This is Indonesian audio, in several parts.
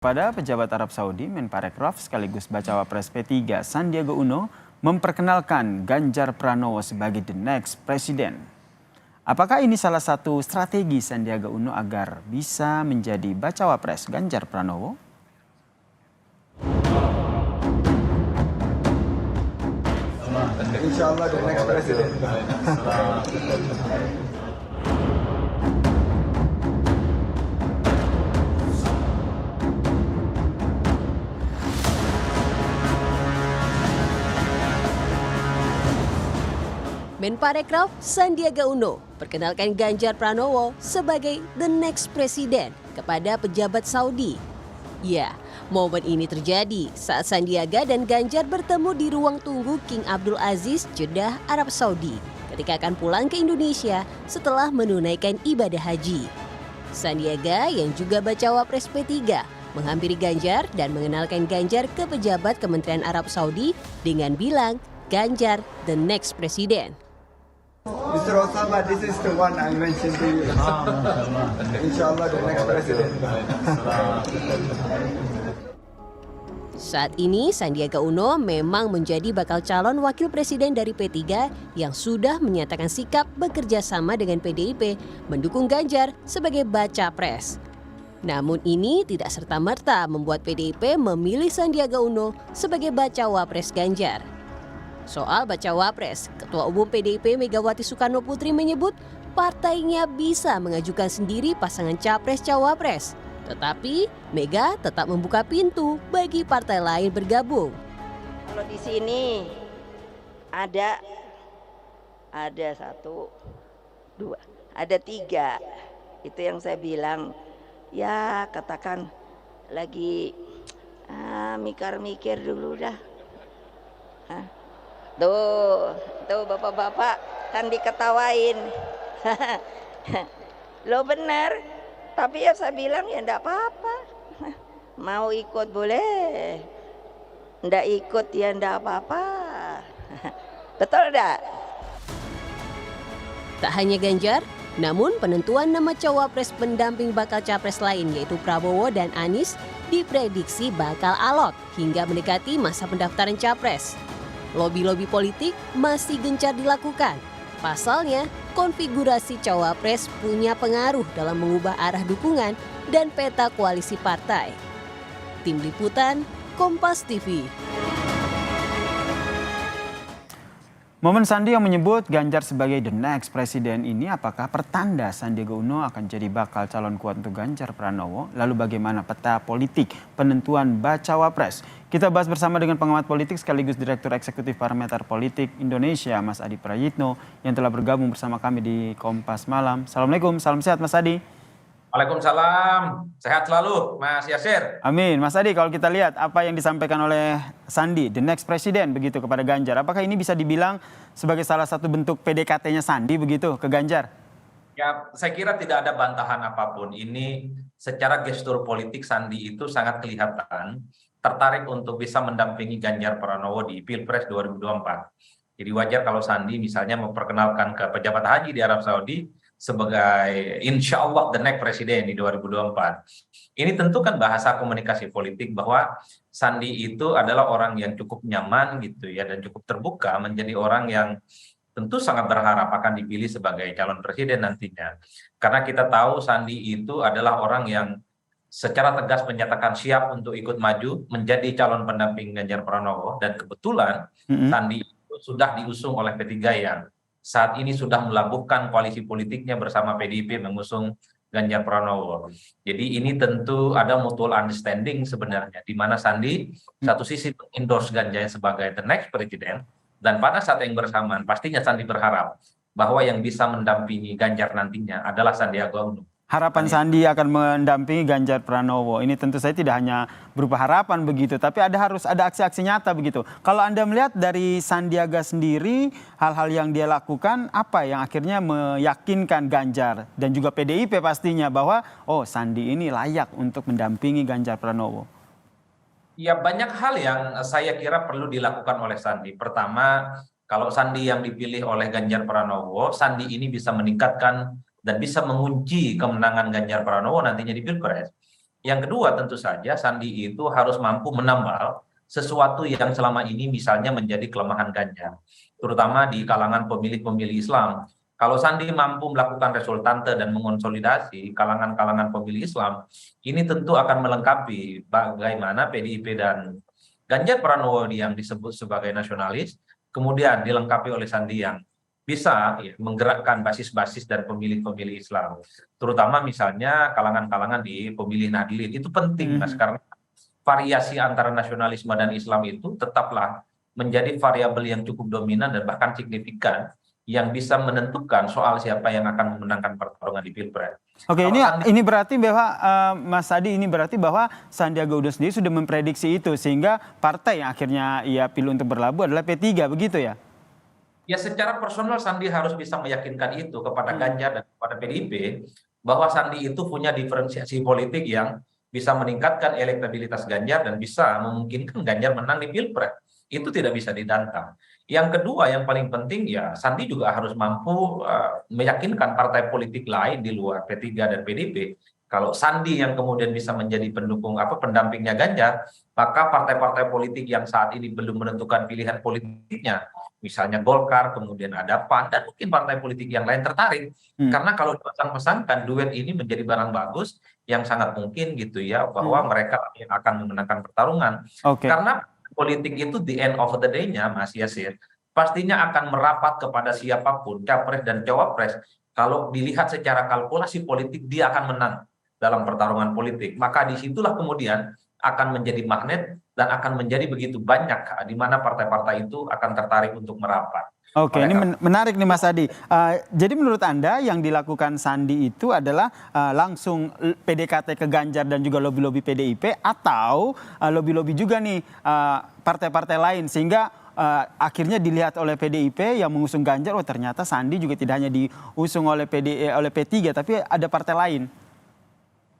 Pada pejabat Arab Saudi, Menparekraf sekaligus bacawa pres P3 Sandiaga Uno memperkenalkan Ganjar Pranowo sebagai the next president. Apakah ini salah satu strategi Sandiaga Uno agar bisa menjadi bacawa pres Ganjar Pranowo? Insya Allah the next president. Menparekraf Sandiaga Uno perkenalkan Ganjar Pranowo sebagai the next president kepada pejabat Saudi. Ya, momen ini terjadi saat Sandiaga dan Ganjar bertemu di ruang tunggu King Abdul Aziz, Jeddah, Arab Saudi ketika akan pulang ke Indonesia setelah menunaikan ibadah haji. Sandiaga yang juga bacawa pres P3 menghampiri Ganjar dan mengenalkan Ganjar ke pejabat Kementerian Arab Saudi dengan bilang Ganjar the next president. Mr. Osama, this is the one I mentioned to you. Insya Allah the next president. Saat ini Sandiaga Uno memang menjadi bakal calon wakil presiden dari P3 yang sudah menyatakan sikap bekerja sama dengan PDIP mendukung Ganjar sebagai baca pres. Namun ini tidak serta-merta membuat PDIP memilih Sandiaga Uno sebagai bacawa pres Ganjar. Soal bacawa pres, Ketua Umum PDIP Megawati Soekarno Putri menyebut partainya bisa mengajukan sendiri pasangan capres-cawapres. Tetapi Mega tetap membuka pintu bagi partai lain bergabung. Kalau di sini ada satu, dua, ada tiga. Itu yang saya bilang, ya katakan lagi mikir-mikir dulu dah. Tuh bapak-bapak kan diketawain. Lo benar, tapi ya saya bilang ya enggak apa-apa. Mau ikut boleh, enggak ikut ya enggak apa-apa. Betul enggak? Tak hanya Ganjar, namun penentuan nama cawapres pendamping bakal capres lain yaitu Prabowo dan Anies diprediksi bakal alot hingga mendekati masa pendaftaran capres. Lobi-lobi politik masih gencar dilakukan. Pasalnya, konfigurasi cawapres punya pengaruh dalam mengubah arah dukungan dan peta koalisi partai. Tim Liputan, Kompas TV. Momen Sandi yang menyebut Ganjar sebagai the next president ini apakah pertanda Sandiaga Uno akan jadi bakal calon kuat untuk Ganjar Pranowo? Lalu bagaimana peta politik penentuan bacawa pres? Kita bahas bersama dengan pengamat politik sekaligus Direktur Eksekutif Parameter Politik Indonesia, Mas Adi Prayitno, yang telah bergabung bersama kami di Kompas Malam. Assalamualaikum, salam sehat Mas Adi. Waalaikumsalam, sehat selalu Mas Yasir. Amin. Mas Adi, kalau kita lihat apa yang disampaikan oleh Sandi, the next president begitu kepada Ganjar, apakah ini bisa dibilang sebagai salah satu bentuk PDKT-nya Sandi begitu ke Ganjar? Ya, saya kira tidak ada bantahan apapun. Ini secara gestur politik Sandi itu sangat kelihatan tertarik untuk bisa mendampingi Ganjar Pranowo di Pilpres 2024. Jadi wajar kalau Sandi misalnya memperkenalkan ke pejabat haji di Arab Saudi sebagai insya Allah the next presiden di 2024. Ini tentu kan bahasa komunikasi politik bahwa Sandi itu adalah orang yang cukup nyaman gitu ya dan cukup terbuka menjadi orang yang tentu sangat berharap akan dipilih sebagai calon presiden nantinya. Karena kita tahu Sandi itu adalah orang yang secara tegas menyatakan siap untuk ikut maju menjadi calon pendamping Ganjar Pranowo dan kebetulan Sandi itu sudah diusung oleh P3 yang saat ini sudah melabuhkan koalisi politiknya bersama PDIP mengusung Ganjar Pranowo. Jadi ini tentu ada mutual understanding sebenarnya di mana Sandi satu sisi endorse Ganjar sebagai the next president dan pada saat yang bersamaan pastinya Sandi berharap bahwa yang bisa mendampingi Ganjar nantinya adalah Sandiaga Uno. Harapan Sandi akan mendampingi Ganjar Pranowo. Ini tentu saja tidak hanya berupa harapan begitu, tapi harus ada aksi-aksi nyata begitu. Kalau Anda melihat dari Sandiaga sendiri, hal-hal yang dia lakukan apa yang akhirnya meyakinkan Ganjar dan juga PDIP pastinya bahwa oh Sandi ini layak untuk mendampingi Ganjar Pranowo. Ya banyak hal yang saya kira perlu dilakukan oleh Sandi. Pertama, kalau Sandi yang dipilih oleh Ganjar Pranowo, Sandi ini bisa meningkatkan dan bisa mengunci kemenangan Ganjar Pranowo nantinya di Pilpres. Yang kedua tentu saja Sandi itu harus mampu menambal sesuatu yang selama ini misalnya menjadi kelemahan Ganjar, terutama di kalangan pemilih-pemilih Islam. Kalau Sandi mampu melakukan resultante dan mengonsolidasi kalangan-kalangan pemilih Islam, ini tentu akan melengkapi bagaimana PDIP dan Ganjar Pranowo yang disebut sebagai nasionalis, kemudian dilengkapi oleh Sandi yang bisa ya, menggerakkan basis-basis dan pemilih-pemilih Islam, terutama misalnya kalangan-kalangan di pemilih Nahdlin. Itu penting, Mas, karena variasi antara nasionalisme dan Islam itu tetaplah menjadi variabel yang cukup dominan dan bahkan signifikan yang bisa menentukan soal siapa yang akan memenangkan pertarungan di Pilpres. Oke, Kalau ini berarti bahwa Mas Adi, ini berarti bahwa Sandiaga Uno sendiri sudah memprediksi itu sehingga partai yang akhirnya ia pilih untuk berlabuh adalah P3, begitu ya? Ya, secara personal Sandi harus bisa meyakinkan itu kepada Ganjar dan kepada PDIP bahwa Sandi itu punya diferensiasi politik yang bisa meningkatkan elektabilitas Ganjar dan bisa memungkinkan Ganjar menang di Pilpres. Itu tidak bisa didantang. Yang kedua yang paling penting ya Sandi juga harus mampu meyakinkan partai politik lain di luar P3 dan PDIP. Kalau Sandi yang kemudian bisa menjadi pendukung pendampingnya Ganjar, maka partai-partai politik yang saat ini belum menentukan pilihan politiknya, misalnya Golkar, kemudian ada PAN, dan mungkin partai politik yang lain tertarik. Karena kalau dipasang-pasangkan, duet ini menjadi barang bagus yang sangat mungkin gitu ya, bahwa mereka yang akan memenangkan pertarungan. Karena politik itu the end of the day-nya, Mas Yasir, pastinya akan merapat kepada siapapun, capres dan cawapres. Kalau dilihat secara kalkulasi politik, dia akan menang dalam pertarungan politik. Maka disitulah kemudian akan menjadi magnet dan akan menjadi begitu banyak di mana partai-partai itu akan tertarik untuk merapat. Oke, ini menarik nih Mas Adi. Jadi menurut Anda yang dilakukan Sandi itu adalah langsung PDKT ke Ganjar dan juga lobby-lobby PDIP, atau lobby-lobby juga nih partai-partai lain sehingga akhirnya dilihat oleh PDIP yang mengusung Ganjar, oh ternyata Sandi juga tidak hanya diusung oleh P3 tapi ada partai lain.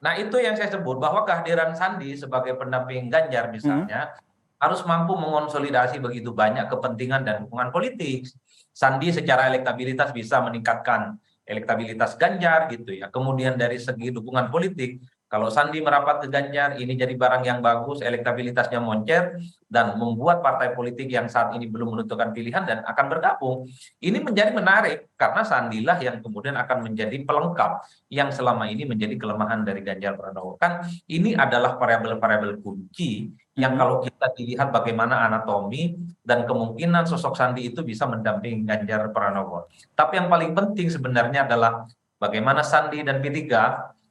Nah, itu yang saya sebut bahwa kehadiran Sandi sebagai pendamping Ganjar misalnya harus mampu mengonsolidasi begitu banyak kepentingan dan dukungan politik. Sandi secara elektabilitas bisa meningkatkan elektabilitas Ganjar gitu ya. Kemudian dari segi dukungan politik, kalau Sandi merapat ke Ganjar, ini jadi barang yang bagus, elektabilitasnya moncer, dan membuat partai politik yang saat ini belum menentukan pilihan dan akan bergabung. Ini menjadi menarik, karena Sandilah yang kemudian akan menjadi pelengkap yang selama ini menjadi kelemahan dari Ganjar Pranowo. Kan ini adalah variabel-variabel kunci yang kalau kita dilihat bagaimana anatomi dan kemungkinan sosok Sandi itu bisa mendampingi Ganjar Pranowo. Tapi yang paling penting sebenarnya adalah bagaimana Sandi dan P3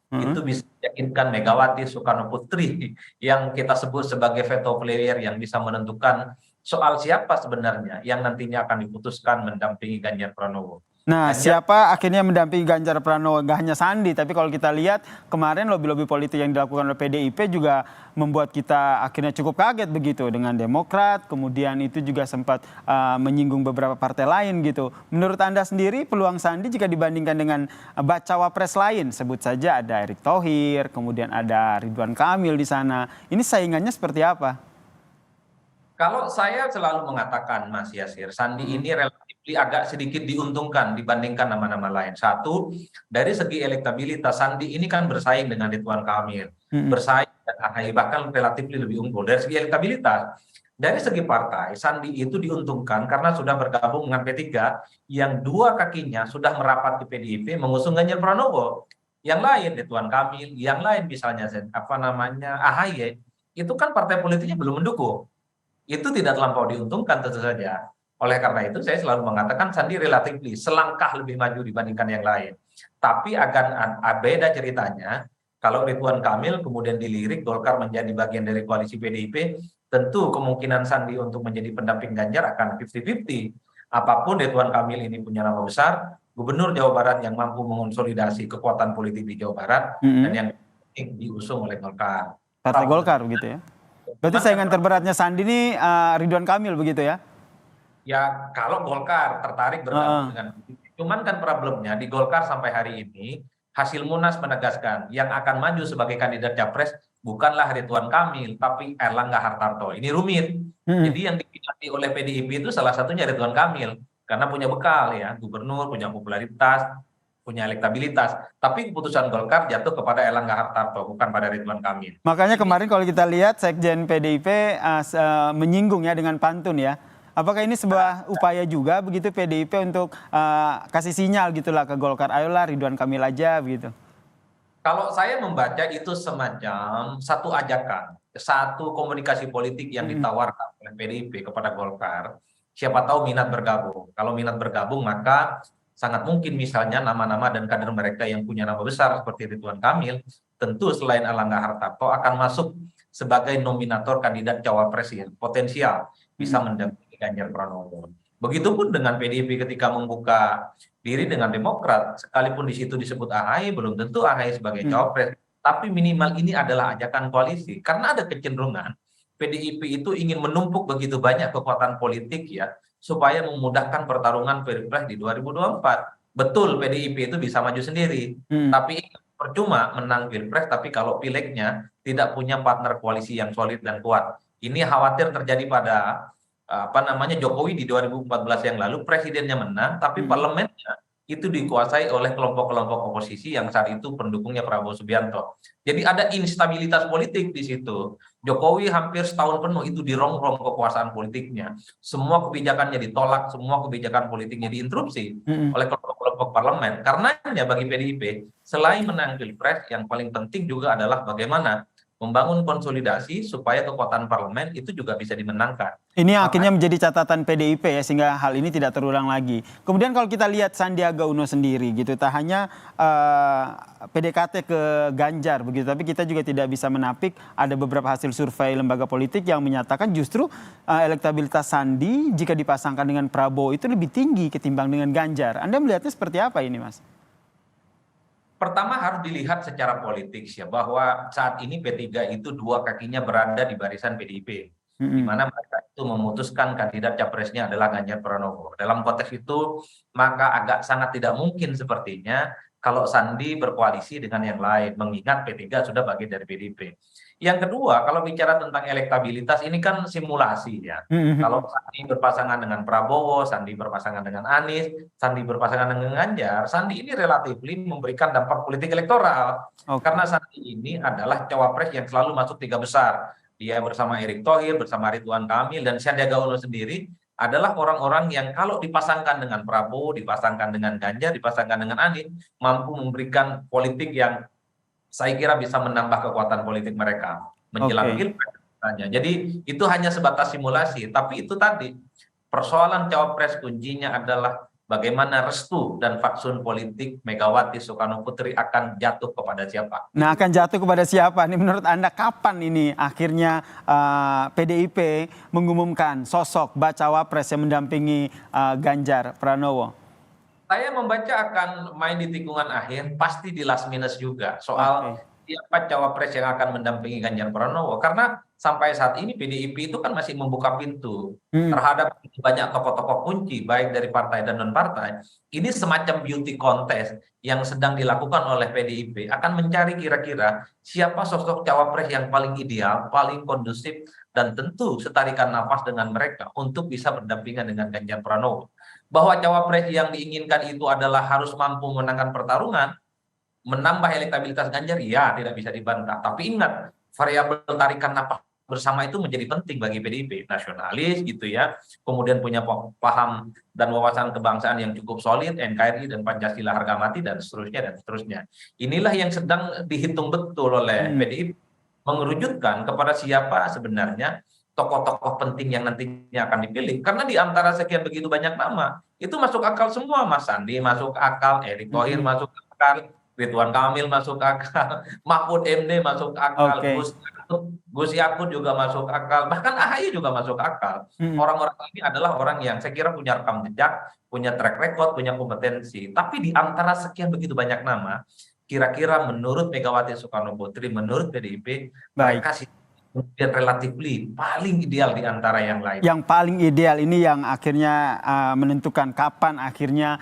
itu bisa meyakinkan Megawati Soekarno Putri yang kita sebut sebagai veto player yang bisa menentukan soal siapa sebenarnya yang nantinya akan diputuskan mendampingi Ganjar Pranowo. Nah, siapa akhirnya mendampingi Ganjar Pranowo? Gak hanya Sandi, tapi kalau kita lihat kemarin lobby-lobby politik yang dilakukan oleh PDIP juga membuat kita akhirnya cukup kaget begitu dengan Demokrat, kemudian itu juga sempat menyinggung beberapa partai lain gitu. Menurut Anda sendiri peluang Sandi jika dibandingkan dengan bacawa pres lain, sebut saja ada Erick Thohir, kemudian ada Ridwan Kamil di sana, ini saingannya seperti apa? Kalau saya selalu mengatakan, Mas Yasir, Sandi ini relatif agak sedikit diuntungkan dibandingkan nama-nama lain. Satu, dari segi elektabilitas, Sandi ini kan bersaing dengan Ridwan Kamil, bersaing dengan AHY, bahkan relatif lebih unggul. Dari segi elektabilitas, dari segi partai, Sandi itu diuntungkan karena sudah bergabung dengan P3 yang dua kakinya sudah merapat ke PDIP mengusung Ganjar Pranowo. Yang lain Ridwan Kamil, yang lain misalnya AHY, itu kan partai politiknya belum mendukung. Itu tidak terlampau diuntungkan tentu saja. Oleh karena itu saya selalu mengatakan Sandi relatif selangkah lebih maju dibandingkan yang lain. Tapi akan beda ceritanya kalau Ridwan Kamil kemudian dilirik Golkar menjadi bagian dari koalisi PDIP, tentu kemungkinan Sandi untuk menjadi pendamping Ganjar akan 50-50. Apapun Ridwan Kamil ini punya nama besar, Gubernur Jawa Barat yang mampu mengonsolidasi kekuatan politik di Jawa Barat dan yang diusung oleh Golkar. Partai Golkar begitu ya. Berarti saingan terberatnya Sandi ini Ridwan Kamil begitu ya? Ya kalau Golkar tertarik bergabung dengan cuman kan problemnya di Golkar sampai hari ini hasil Munas menegaskan yang akan maju sebagai kandidat capres bukanlah Ridwan Kamil tapi Erlangga Hartarto. Ini rumit. Jadi yang dipilih oleh PDIP itu salah satunya Ridwan Kamil karena punya bekal ya, gubernur, punya popularitas, punya elektabilitas. Tapi keputusan Golkar jatuh kepada Erlangga Hartarto, bukan pada Ridwan Kamil. Makanya kemarin kalau kita lihat Sekjen PDIP menyinggung ya dengan pantun ya. Apakah ini sebuah upaya juga begitu PDIP untuk kasih sinyal gitulah ke Golkar, ayolah Ridwan Kamil aja begitu? Kalau saya membaca itu semacam satu ajakan, satu komunikasi politik yang ditawarkan oleh PDIP kepada Golkar. Siapa tahu minat bergabung. Kalau minat bergabung maka sangat mungkin misalnya nama-nama dan kader mereka yang punya nama besar seperti Ridwan Kamil, tentu selain Erlangga Hartarto akan masuk sebagai nominator kandidat cawapres yang potensial bisa mendampingi Ganjar Pranowo. Begitupun dengan PDIP ketika membuka diri dengan Demokrat, sekalipun di situ disebut AHY, belum tentu AHY sebagai cawapres, tapi minimal ini adalah ajakan koalisi, karena ada kecenderungan PDIP itu ingin menumpuk begitu banyak kekuatan politik ya, supaya memudahkan pertarungan Pilpres di 2024. Betul PDIP itu bisa maju sendiri, tapi percuma menang Pilpres tapi kalau pilegnya tidak punya partner koalisi yang solid dan kuat. Ini khawatir terjadi pada Jokowi di 2014 yang lalu, presidennya menang tapi parlemennya itu dikuasai oleh kelompok-kelompok oposisi yang saat itu pendukungnya Prabowo Subianto. Jadi ada instabilitas politik di situ. Jokowi hampir setahun penuh itu dirongrong kekuasaan politiknya. Semua kebijakannya ditolak, semua kebijakan politiknya diinterupsi oleh kelompok-kelompok parlemen. Karenanya bagi PDIP, selain menang Pilpres, yang paling penting juga adalah bagaimana membangun konsolidasi supaya kekuatan parlemen itu juga bisa dimenangkan. Ini akhirnya menjadi catatan PDIP ya, sehingga hal ini tidak terulang lagi. Kemudian kalau kita lihat Sandiaga Uno sendiri gitu, tak hanya PDKT ke Ganjar begitu, tapi kita juga tidak bisa menapik ada beberapa hasil survei lembaga politik yang menyatakan justru elektabilitas Sandi jika dipasangkan dengan Prabowo itu lebih tinggi ketimbang dengan Ganjar. Anda melihatnya seperti apa ini, Mas? Pertama harus dilihat secara politik ya, bahwa saat ini P3 itu dua kakinya berada di barisan PDIP. Di mana mereka itu memutuskan kandidat capresnya adalah Ganjar Pranowo. Dalam konteks itu maka agak sangat tidak mungkin sepertinya kalau Sandi berkoalisi dengan yang lain, mengingat P3 sudah bagian dari PDIP. Yang kedua, kalau bicara tentang elektabilitas ini kan simulasi ya. Kalau Sandi berpasangan dengan Prabowo, Sandi berpasangan dengan Anies, Sandi berpasangan dengan Ganjar, Sandi ini relatif memberikan dampak politik elektoral. Karena Sandi ini adalah cawapres yang selalu masuk 3 besar. Dia bersama Erick Thohir, bersama Ridwan Kamil, dan Sandiaga Uno sendiri adalah orang-orang yang kalau dipasangkan dengan Prabowo, dipasangkan dengan Ganjar, dipasangkan dengan Anies, mampu memberikan politik yang saya kira bisa menambah kekuatan politik mereka menjelang Pilpres. Jadi itu hanya sebatas simulasi, tapi itu tadi persoalan cawapres kuncinya adalah bagaimana restu dan fatsun politik Megawati Soekarno Putri akan jatuh kepada siapa. Nah, akan jatuh kepada siapa? Ini menurut Anda kapan ini akhirnya PDIP mengumumkan sosok bacawa pres yang mendampingi Ganjar Pranowo? Saya membaca akan main di tikungan akhir, pasti di last minute juga soal siapa cawapres yang akan mendampingi Ganjar Pranowo. Karena sampai saat ini PDIP itu kan masih membuka pintu terhadap banyak tokoh-tokoh kunci, baik dari partai dan non-partai. Ini semacam beauty contest yang sedang dilakukan oleh PDIP, akan mencari kira-kira siapa sosok cawapres yang paling ideal, paling kondusif, dan tentu setarikan nafas dengan mereka untuk bisa berdampingan dengan Ganjar Pranowo. Bahwa cawapres yang diinginkan itu adalah harus mampu memenangkan pertarungan, menambah elektabilitas Ganjar, ya tidak bisa dibantah. Tapi ingat, variabel tarikan napas bersama itu menjadi penting bagi PDIP. Nasionalis gitu ya, kemudian punya paham dan wawasan kebangsaan yang cukup solid, NKRI dan Pancasila harga mati, dan seterusnya dan seterusnya. Inilah yang sedang dihitung betul oleh PDIP, mengerujutkan kepada siapa sebenarnya tokoh-tokoh penting yang nantinya akan dipilih. Karena di antara sekian begitu banyak nama, itu masuk akal semua. Mas Sandi masuk akal, Erick Thohir masuk akal, Ridwan Kamil masuk akal, Mahfud MD masuk akal, Gus Yakut juga masuk akal, bahkan AHY juga masuk akal. Orang-orang ini adalah orang yang saya kira punya rekam jejak, punya track record, punya kompetensi. Tapi di antara sekian begitu banyak nama, kira-kira menurut Megawati Soekarno Putri, menurut PDIP, mereka kemudian relatively paling ideal di antara yang lain. Yang paling ideal ini yang akhirnya menentukan kapan akhirnya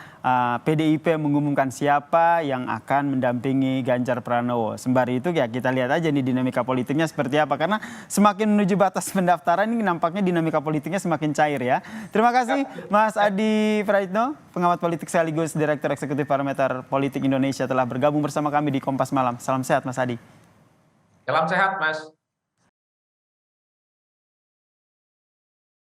PDIP mengumumkan siapa yang akan mendampingi Ganjar Pranowo. Sembari itu ya kita lihat aja nih dinamika politiknya seperti apa. Karena semakin menuju batas pendaftaran ini nampaknya dinamika politiknya semakin cair ya. Terima kasih Mas Adi Praitno, pengamat politik sekaligus Direktur Eksekutif Parameter Politik Indonesia telah bergabung bersama kami di Kompas Malam. Salam sehat Mas Adi. Salam sehat Mas.